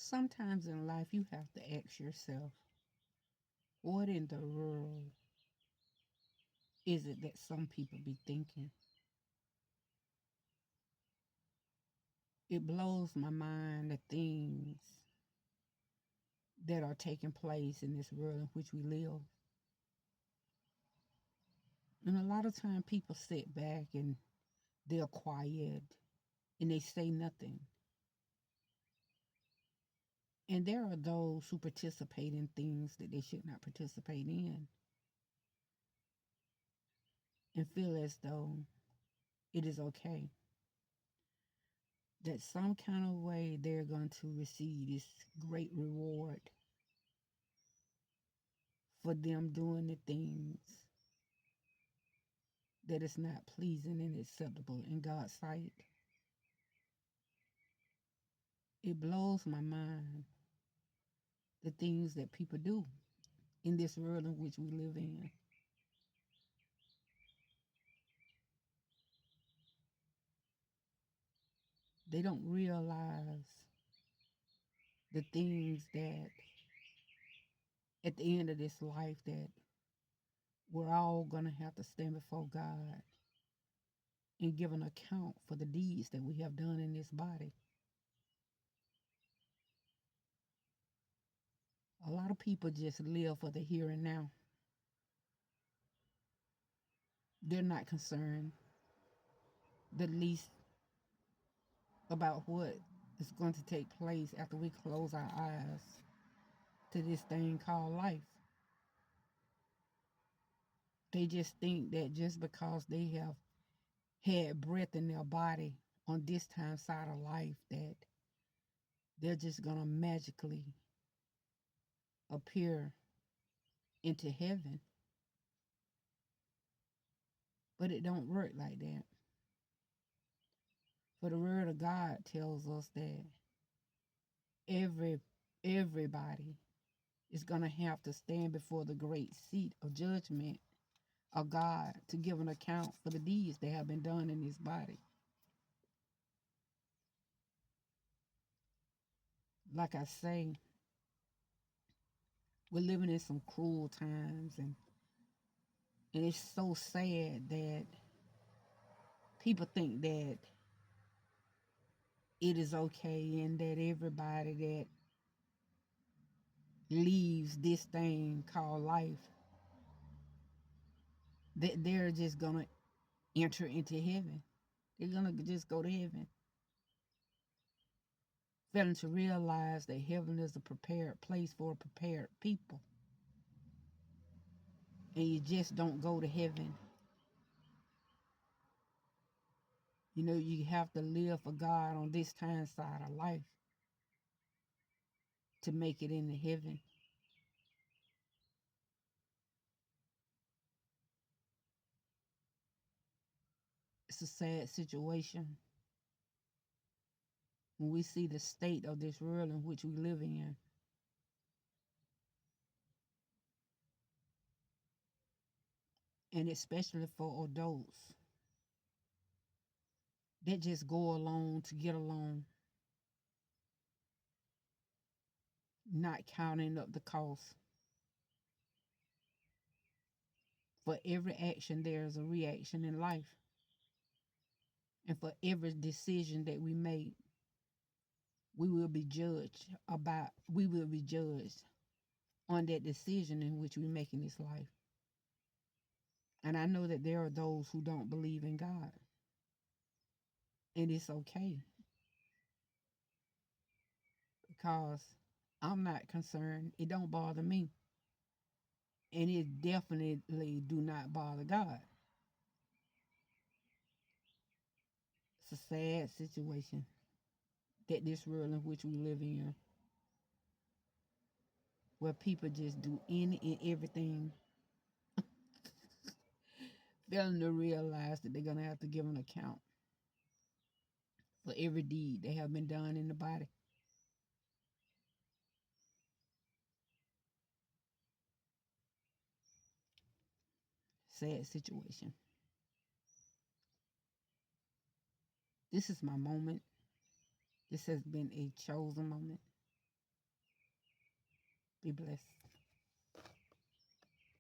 Sometimes in life, you have to ask yourself, what in the world is it that some people be thinking? It blows my mind the things that are taking place in this world in which we live. And a lot of time people sit back and they're quiet and they say nothing. And there are those who participate in things that they should not participate in and feel as though it is okay. That some kind of way they're going to receive this great reward for them doing the things that is not pleasing and acceptable in God's sight. It blows my mind the things that people do in this world in which we live in. They don't realize the things that at the end of this life that we're all going to have to stand before God and give an account for the deeds that we have done in this body. A lot of people just live for the here and now. They're not concerned the least about what is going to take place after we close our eyes to this thing called life. They just think that just because they have had breath in their body on this time side of life that they're just gonna magically appear into heaven. But it don't work like that. For the word of God tells us that every everybody is gonna have to stand before the great seat of judgment of God to give an account for the deeds that have been done in his body. Like I say, we're living in some cruel times, and it's so sad that people think that it is okay and that everybody that leaves this thing called life, that they're just gonna enter into heaven. They're gonna just go to heaven. Failing to realize that heaven is a prepared place for a prepared people. And you just don't go to heaven. You know, you have to live for God on this time side of life to make it into heaven. It's a sad situation when we see the state of this world in which we live in. And especially for adults that just go along to get along, not counting up the cost. For every action, there is a reaction in life. And for every decision that we make, we will be judged on that decision in which we make in this life. And I know that there are those who don't believe in God. And it's okay because I'm not concerned. It don't bother me. And it definitely do not bother God. It's a sad situation that this world in which we live in, where people just do any and everything, failing to realize that they're going to have to give an account for every deed that have been done in the body. Sad situation. This is my moment. This has been a chosen moment. Be blessed.